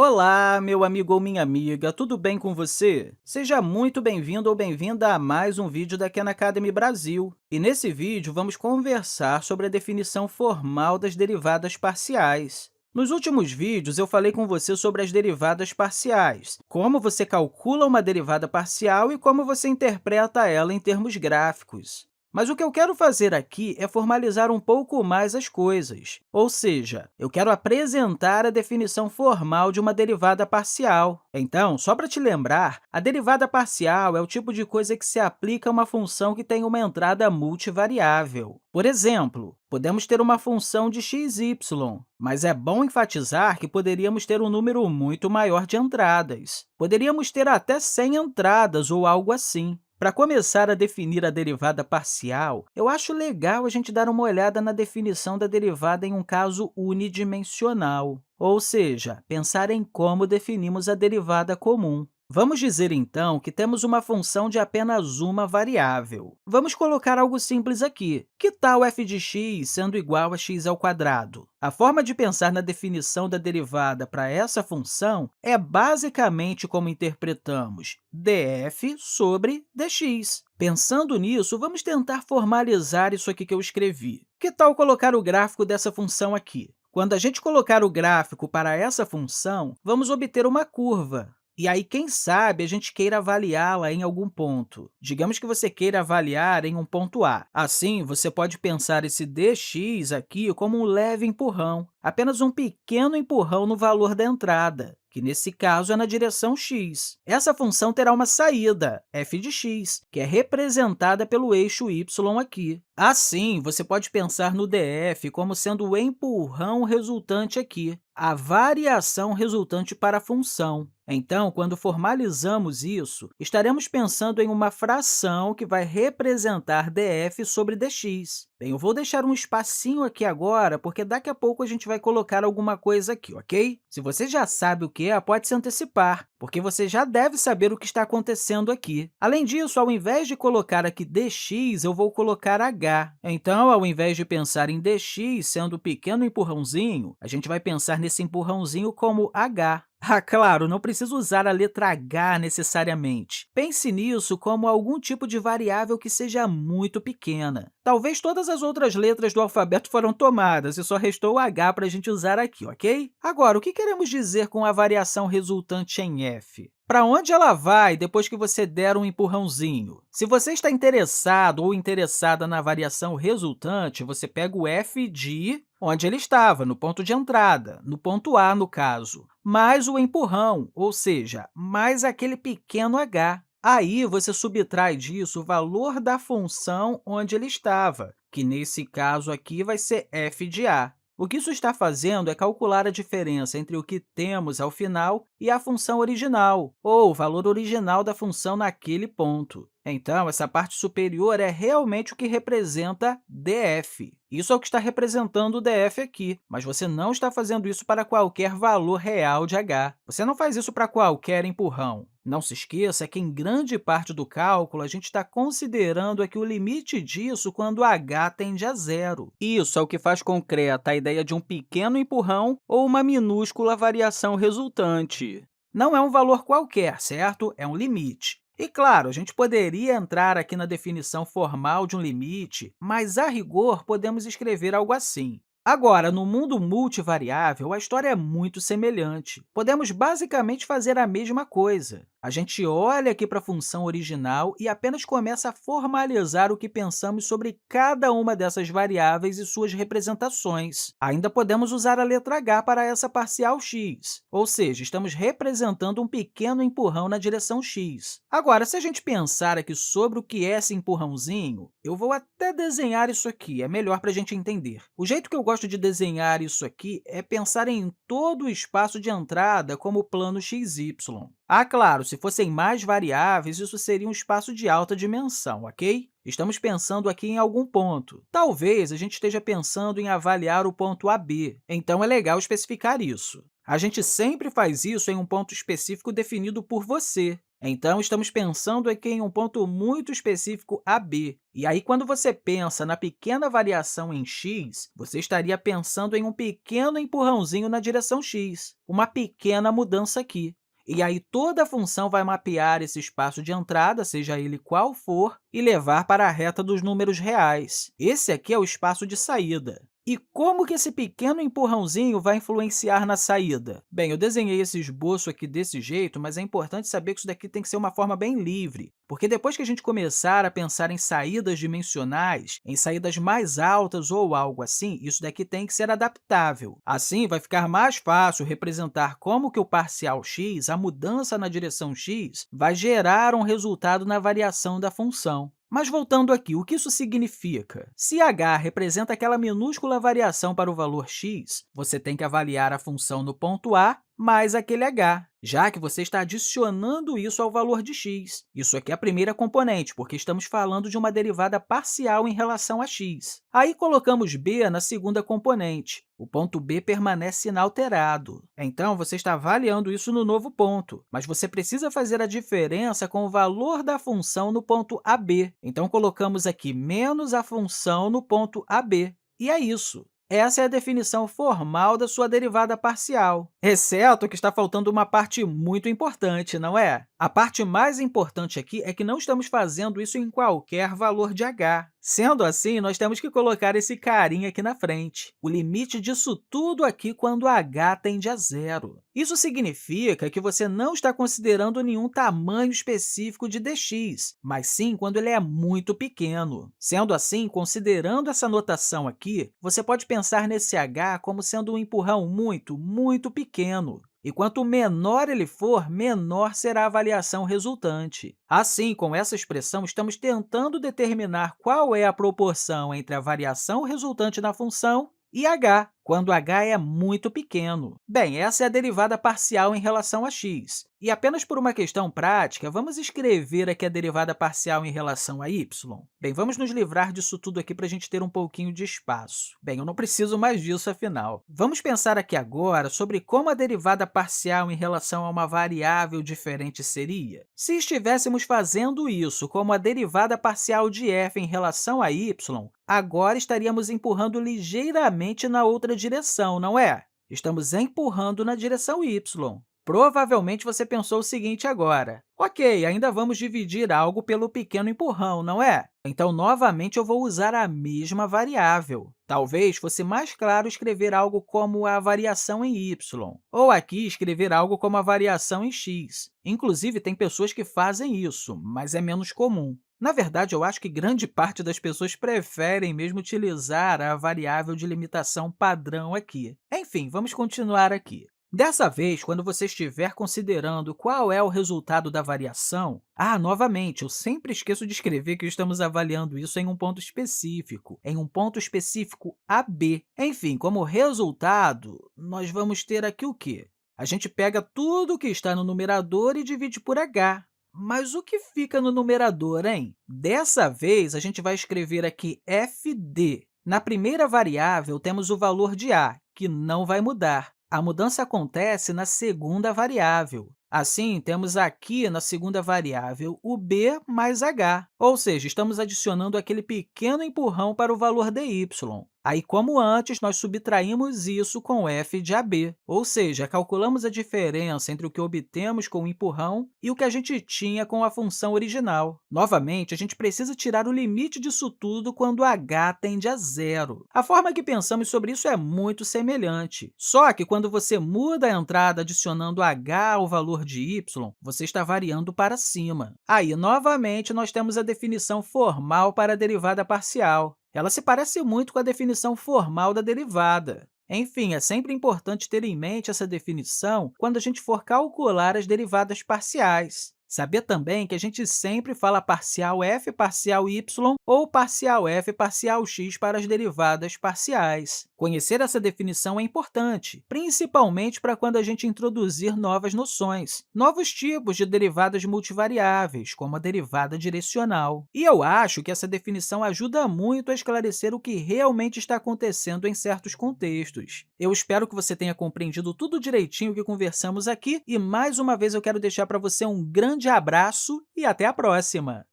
Olá, meu amigo ou minha amiga, tudo bem com você? Seja muito bem-vindo ou bem-vinda a mais um vídeo da Khan Academy Brasil. E nesse vídeo, vamos conversar sobre a definição formal das derivadas parciais. Nos últimos vídeos, eu falei com você sobre as derivadas parciais, como você calcula uma derivada parcial e como você interpreta ela em termos gráficos. Mas o que eu quero fazer aqui é formalizar um pouco mais as coisas, ou seja, eu quero apresentar a definição formal de uma derivada parcial. Então, só para te lembrar, a derivada parcial é o tipo de coisa que se aplica a uma função que tem uma entrada multivariável. Por exemplo, podemos ter uma função de xy, mas é bom enfatizar que poderíamos ter um número muito maior de entradas. Poderíamos ter até 100 entradas ou algo assim. Para começar a definir a derivada parcial, eu acho legal a gente dar uma olhada na definição da derivada em um caso unidimensional, ou seja, pensar em como definimos a derivada comum. Vamos dizer, então, que temos uma função de apenas uma variável. Vamos colocar algo simples aqui. Que tal f de x sendo igual a x ao quadrado? A forma de pensar na definição da derivada para essa função é basicamente como interpretamos df sobre dx. Pensando nisso, vamos tentar formalizar isso aqui que eu escrevi. Que tal colocar o gráfico dessa função aqui? Quando a gente colocar o gráfico para essa função, vamos obter uma curva. E aí, quem sabe, a gente queira avaliá-la em algum ponto. Digamos que você queira avaliar em um ponto A. Assim, você pode pensar esse dx aqui como um leve empurrão, apenas um pequeno empurrão no valor da entrada, que nesse caso é na direção x. Essa função terá uma saída, f de x, que é representada pelo eixo y aqui. Assim, você pode pensar no df como sendo o empurrão resultante aqui, a variação resultante para a função. Então, quando formalizamos isso, estaremos pensando em uma fração que vai representar df sobre dx. Bem, eu vou deixar um espacinho aqui agora, porque daqui a pouco a gente vai colocar alguma coisa aqui, ok? Se você já sabe o que é, pode se antecipar, porque você já deve saber o que está acontecendo aqui. Além disso, ao invés de colocar aqui dx, eu vou colocar h. Então, ao invés de pensar em dx sendo o pequeno empurrãozinho, a gente vai pensar nesse empurrãozinho como h. Ah, claro, não precisa usar a letra h necessariamente. Pense nisso como algum tipo de variável que seja muito pequena. Talvez todas as outras letras do alfabeto foram tomadas e só restou o h para a gente usar aqui, ok? Agora, o que queremos dizer com a variação resultante em f? Para onde ela vai depois que você der um empurrãozinho? Se você está interessado ou interessada na variação resultante, você pega o f de onde ele estava, no ponto de entrada, no ponto A, no caso, mais o empurrão, ou seja, mais aquele pequeno h. Aí, você subtrai disso o valor da função onde ele estava, que nesse caso aqui vai ser f de a. O que isso está fazendo é calcular a diferença entre o que temos ao final e a função original, ou o valor original da função naquele ponto. Então, essa parte superior é realmente o que representa df. Isso é o que está representando o df aqui, mas você não está fazendo isso para qualquer valor real de h. Você não faz isso para qualquer empurrão. Não se esqueça que, em grande parte do cálculo, a gente está considerando aqui o limite disso quando h tende a zero. Isso é o que faz concreta a ideia de um pequeno empurrão ou uma minúscula variação resultante. Não é um valor qualquer, certo? É um limite. E, claro, a gente poderia entrar aqui na definição formal de um limite, mas, a rigor, podemos escrever algo assim. Agora, no mundo multivariável, a história é muito semelhante. Podemos basicamente fazer a mesma coisa. A gente olha aqui para a função original e apenas começa a formalizar o que pensamos sobre cada uma dessas variáveis e suas representações. Ainda podemos usar a letra h para essa parcial x, ou seja, estamos representando um pequeno empurrão na direção x. Agora, se a gente pensar aqui sobre o que é esse empurrãozinho, eu vou até desenhar isso aqui, é melhor para a gente entender. O jeito que eu gosto de desenhar isso aqui é pensar em todo o espaço de entrada como plano xy. Ah, claro, se fossem mais variáveis, isso seria um espaço de alta dimensão, ok? Estamos pensando aqui em algum ponto. Talvez a gente esteja pensando em avaliar o ponto AB, então é legal especificar isso. A gente sempre faz isso em um ponto específico definido por você. Então, estamos pensando aqui em um ponto muito específico AB. E aí, quando você pensa na pequena variação em x, você estaria pensando em um pequeno empurrãozinho na direção x, uma pequena mudança aqui. E aí, toda a função vai mapear esse espaço de entrada, seja ele qual for, e levar para a reta dos números reais. Esse aqui é o espaço de saída. E como que esse pequeno empurrãozinho vai influenciar na saída? Bem, eu desenhei esse esboço aqui desse jeito, mas é importante saber que isso daqui tem que ser uma forma bem livre, porque depois que a gente começar a pensar em saídas dimensionais, em saídas mais altas ou algo assim, isso daqui tem que ser adaptável. Assim, vai ficar mais fácil representar como que o parcial x, a mudança na direção x, vai gerar um resultado na variação da função. Mas voltando aqui, o que isso significa? Se h representa aquela minúscula variação para o valor x, você tem que avaliar a função no ponto A mais aquele h, já que você está adicionando isso ao valor de x. Isso aqui é a primeira componente, porque estamos falando de uma derivada parcial em relação a x. Aí colocamos b na segunda componente. O ponto B permanece inalterado. Então, você está avaliando isso no novo ponto, mas você precisa fazer a diferença com o valor da função no ponto AB. Então, colocamos aqui menos a função no ponto AB. E é isso. Essa é a definição formal da sua derivada parcial, exceto que está faltando uma parte muito importante, não é? A parte mais importante aqui é que não estamos fazendo isso em qualquer valor de h. Sendo assim, nós temos que colocar esse carinha aqui na frente, o limite disso tudo aqui quando h tende a zero. Isso significa que você não está considerando nenhum tamanho específico de dx, mas sim quando ele é muito pequeno. Sendo assim, considerando essa notação aqui, você pode pensar nesse h como sendo um empurrão muito pequeno. E quanto menor ele for, menor será a variação resultante. Assim, com essa expressão, estamos tentando determinar qual é a proporção entre a variação resultante na função e h, quando h é muito pequeno. Bem, essa é a derivada parcial em relação a x. E apenas por uma questão prática, vamos escrever aqui a derivada parcial em relação a y? Bem, vamos nos livrar disso tudo aqui para a gente ter um pouquinho de espaço. Bem, eu não preciso mais disso, afinal. Vamos pensar aqui agora sobre como a derivada parcial em relação a uma variável diferente seria. Se estivéssemos fazendo isso como a derivada parcial de f em relação a y, agora estaríamos empurrando ligeiramente na outra direção, não é? Estamos empurrando na direção y. Provavelmente você pensou o seguinte agora: ok, ainda vamos dividir algo pelo pequeno empurrão, não é? Então, novamente, eu vou usar a mesma variável. Talvez fosse mais claro escrever algo como a variação em y, ou aqui escrever algo como a variação em x. Inclusive, tem pessoas que fazem isso, mas é menos comum. Na verdade, eu acho que grande parte das pessoas preferem mesmo utilizar a variável de limitação padrão aqui. Enfim, vamos continuar aqui. Dessa vez, quando você estiver considerando qual é o resultado da variação, novamente, eu sempre esqueço de escrever que estamos avaliando isso em um ponto específico AB. Enfim, como resultado, nós vamos ter aqui o quê? A gente pega tudo que está no numerador e divide por h. Mas o que fica no numerador, hein? Dessa vez, a gente vai escrever aqui fd. Na primeira variável, temos o valor de a, que não vai mudar. A mudança acontece na segunda variável. Assim, temos aqui na segunda variável o b mais h, ou seja, estamos adicionando aquele pequeno empurrão para o valor dy. Aí, como antes, nós subtraímos isso com f de ab, ou seja, calculamos a diferença entre o que obtemos com o empurrão e o que a gente tinha com a função original. Novamente, a gente precisa tirar o limite disso tudo quando h tende a zero. A forma que pensamos sobre isso é muito semelhante, só que quando você muda a entrada adicionando h ao valor de y, você está variando para cima. Aí, novamente, nós temos a definição formal para a derivada parcial. Ela se parece muito com a definição formal da derivada. Enfim, é sempre importante ter em mente essa definição quando a gente for calcular as derivadas parciais. Saber também que a gente sempre fala parcial f parcial y ou parcial f parcial x para as derivadas parciais. Conhecer essa definição é importante, principalmente para quando a gente introduzir novas noções, novos tipos de derivadas multivariáveis, como a derivada direcional. E eu acho que essa definição ajuda muito a esclarecer o que realmente está acontecendo em certos contextos. Eu espero que você tenha compreendido tudo direitinho que conversamos aqui e, mais uma vez, eu quero deixar para você um grande grande abraço e até a próxima!